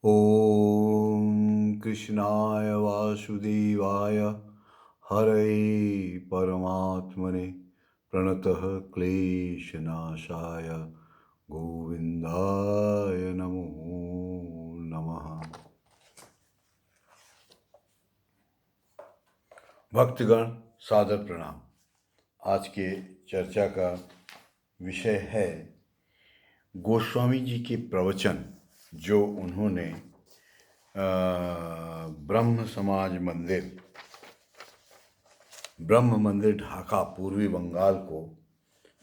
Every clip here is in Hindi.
ॐ कृष्णाय वासुदेवाय हरये परमात्मने प्रणतः क्लेशनाशाय गोविन्दाय नमो नमः। भक्तगण सादर प्रणाम। आज के चर्चा का विषय है गोस्वामी जी के प्रवचन जो उन्होंने ब्रह्म मंदिर ढाका पूर्वी बंगाल को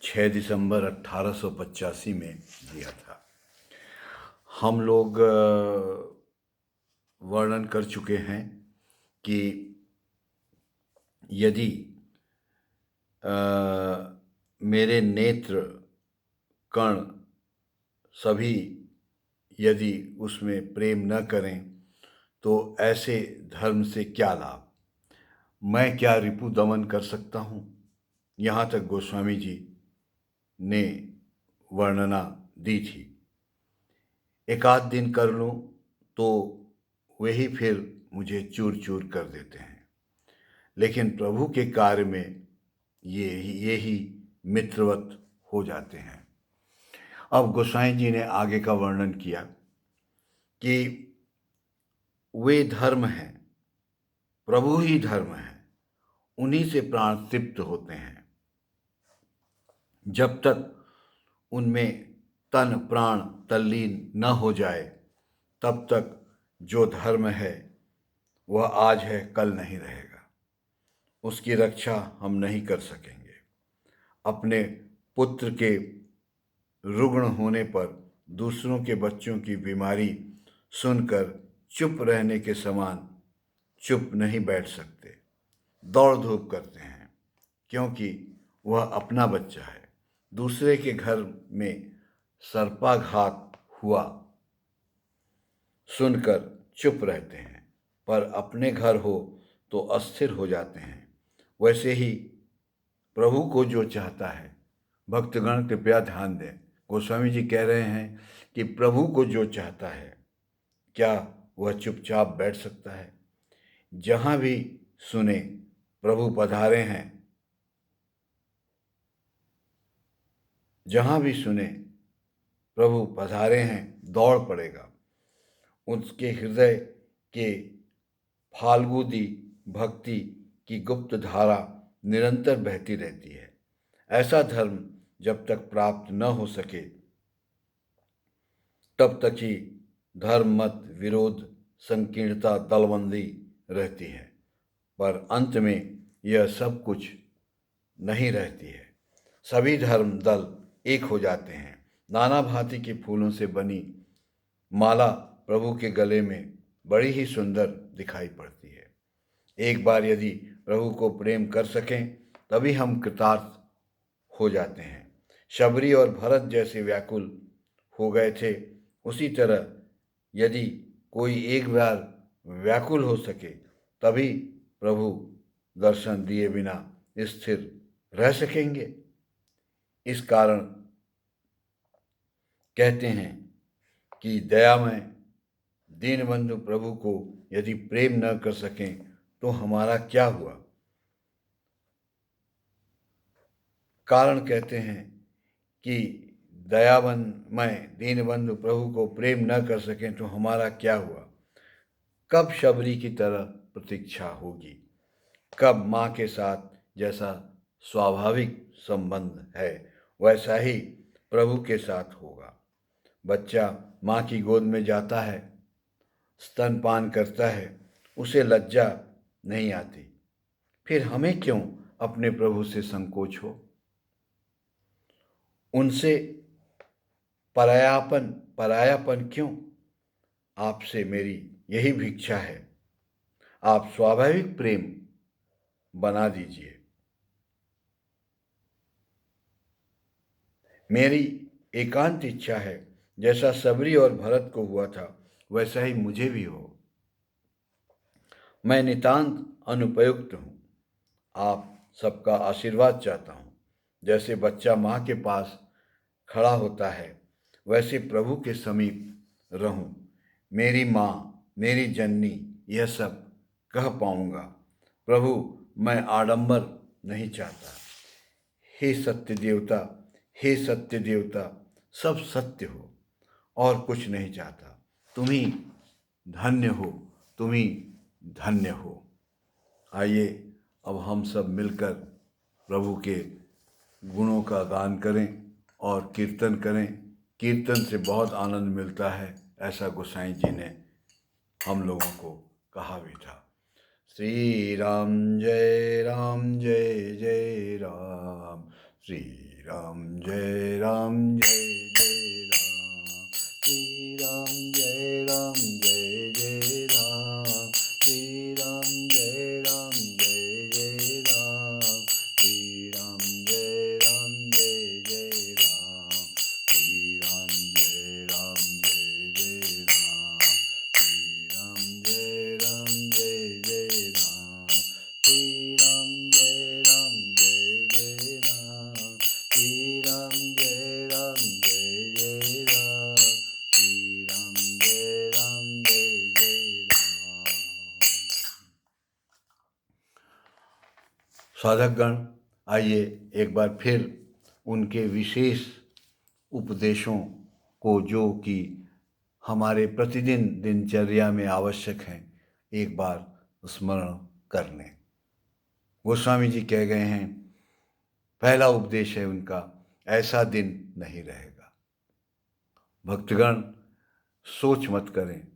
6 दिसंबर 1885 में दिया था। हम लोग वर्णन कर चुके हैं कि यदि मेरे नेत्र कण सभी यदि उसमें प्रेम न करें तो ऐसे धर्म से क्या लाभ, मैं क्या रिपु दमन कर सकता हूँ। यहाँ तक गोस्वामी जी ने वर्णना दी थी। एक आध दिन कर लूँ तो वही फिर मुझे चूर चूर कर देते हैं, लेकिन प्रभु के कार्य में ये ही मित्रवत हो जाते हैं। अब गोसाई जी ने आगे का वर्णन किया कि वे धर्म हैं, प्रभु ही धर्म है, उन्हीं से प्राण तृप्त होते हैं। जब तक उनमें तन प्राण तल्लीन न हो जाए तब तक जो धर्म है वह आज है कल नहीं रहेगा, उसकी रक्षा हम नहीं कर सकेंगे। अपने पुत्र के रुग्ण होने पर दूसरों के बच्चों की बीमारी सुनकर चुप रहने के समान चुप नहीं बैठ सकते, दौड़ धूप करते हैं, क्योंकि वह अपना बच्चा है। दूसरे के घर में सर्पाघात हुआ सुनकर चुप रहते हैं, पर अपने घर हो तो अस्थिर हो जाते हैं। वैसे ही प्रभु को जो चाहता है, भक्तगण कृपया ध्यान दें, गोस्वामी जी कह रहे हैं कि प्रभु को जो चाहता है क्या वह चुपचाप बैठ सकता है। जहाँ भी सुने प्रभु पधारे हैं, जहाँ भी सुने प्रभु पधारे हैं, दौड़ पड़ेगा। उसके हृदय के फाल्गुदी भक्ति की गुप्त धारा निरंतर बहती रहती है। ऐसा धर्म जब तक प्राप्त न हो सके तब तक ही धर्म मत विरोध संकीर्णता दलबंदी रहती है, पर अंत में यह सब कुछ नहीं रहती है। सभी धर्म दल एक हो जाते हैं। नाना भांति के फूलों से बनी माला प्रभु के गले में बड़ी ही सुंदर दिखाई पड़ती है। एक बार यदि प्रभु को प्रेम कर सकें तभी हम कृतार्थ हो जाते हैं। शबरी और भरत जैसे व्याकुल हो गए थे, उसी तरह यदि कोई एक बार व्याकुल हो सके तभी प्रभु दर्शन दिए बिना स्थिर रह सकेंगे। इस कारण कहते हैं कि दयामय दीनबंधु प्रभु को यदि प्रेम न कर सकें तो हमारा क्या हुआ। कारण कहते हैं कि दयामय दीनबंधु प्रभु को प्रेम न कर सकें तो हमारा क्या हुआ। कब शबरी की तरह प्रतीक्षा होगी, कब माँ के साथ जैसा स्वाभाविक संबंध है वैसा ही प्रभु के साथ होगा। बच्चा माँ की गोद में जाता है, स्तनपान करता है, उसे लज्जा नहीं आती, फिर हमें क्यों अपने प्रभु से संकोच हो। उनसे परायापन क्यों। आपसे मेरी यही भिक्षा है, आप स्वाभाविक प्रेम बना दीजिए। मेरी एकांत इच्छा है जैसा सबरी और भरत को हुआ था वैसा ही मुझे भी हो। मैं नितांत अनुपयुक्त हूँ, आप सबका आशीर्वाद चाहता हूँ। जैसे बच्चा माँ के पास खड़ा होता है वैसे प्रभु के समीप रहूं, मेरी माँ, मेरी जननी, यह सब कह पाऊँगा। प्रभु, मैं आडंबर नहीं चाहता। हे सत्य देवता, हे सत्य देवता, सब सत्य हो और कुछ नहीं चाहता। तुम ही धन्य हो, तुम ही धन्य हो। आइए अब हम सब मिलकर प्रभु के गुणों का गान करें और कीर्तन करें। कीर्तन से बहुत आनंद मिलता है, ऐसा गोसाई जी ने हम लोगों को कहा भी था। श्री राम जय जय राम, श्री राम जय जय राम, श्री राम जय जय राम, श्री राम जय जय राम, श्री राम जय जय राम, श्री राम जय जय राम, श्री राम जय जय राम, श्री राम जय जय राम, श्री राम जय जय राम, श्री राम जय जय राम। साधकगण, आइए एक बार फिर उनके विशेष उपदेशों को, जो कि हमारे प्रतिदिन दिनचर्या में आवश्यक हैं, एक बार स्मरण कर लें। गोस्वामी जी कह गए हैं, पहला उपदेश है उनका, ऐसा दिन नहीं रहेगा। भक्तगण, सोच मत करें,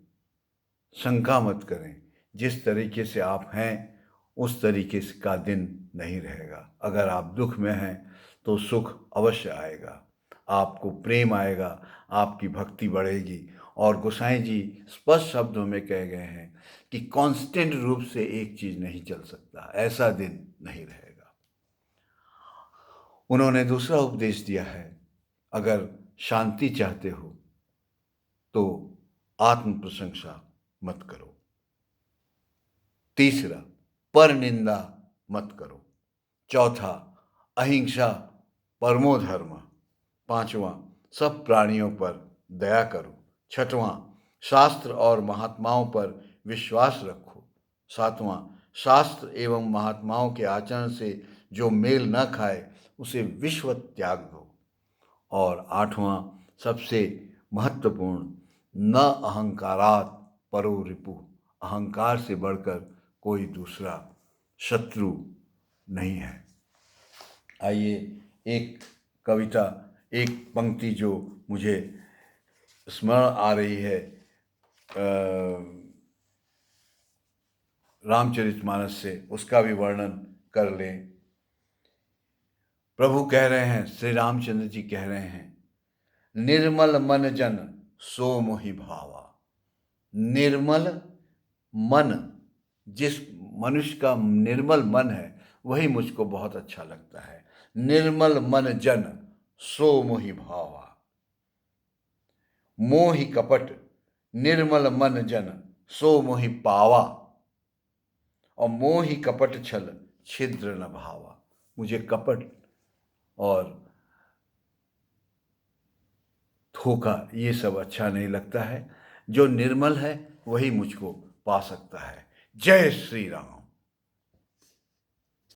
शंका मत करें। जिस तरीके से आप हैं उस तरीके का दिन नहीं रहेगा। अगर आप दुख में हैं तो सुख अवश्य आएगा, आपको प्रेम आएगा, आपकी भक्ति बढ़ेगी। और गोसाई जी स्पष्ट शब्दों में कह गए हैं कि कांस्टेंट रूप से एक चीज़ नहीं चल सकता, ऐसा दिन नहीं रहेगा। उन्होंने दूसरा उपदेश दिया है, अगर शांति चाहते हो तो आत्म प्रशंसा मत करो। तीसरा, पर निंदा मत करो। चौथा, अहिंसा परमो धर्म। पांचवा, सब प्राणियों पर दया करो। छठवां, शास्त्र और महात्माओं पर विश्वास रखो। सातवां, शास्त्र एवं महात्माओं के आचरण से जो मेल न खाए उसे विश्व त्याग दो। और आठवां, सबसे महत्वपूर्ण, न अहंकारात परो रिपु। अहंकार से बढ़कर कोई दूसरा शत्रु नहीं है। आइए एक कविता, एक पंक्ति जो मुझे स्मरण आ रही है, रामचरितमानस से, उसका भी वर्णन कर लें। प्रभु कह रहे हैं, श्री रामचंद्र जी कह रहे हैं, निर्मल मन जन सो मोहि भावा। निर्मल मन, जिस मनुष्य का निर्मल मन है वही मुझको बहुत अच्छा लगता है। निर्मल मन जन सो मोहि भावा। मोहि कपट निर्मल मन जन सो मोहि पावा। और मोहि कपट छल छिद्र न भावा। मुझे कपट और धोखा ये सब अच्छा नहीं लगता है। जो निर्मल है वही मुझको पा सकता है। जय श्री राम।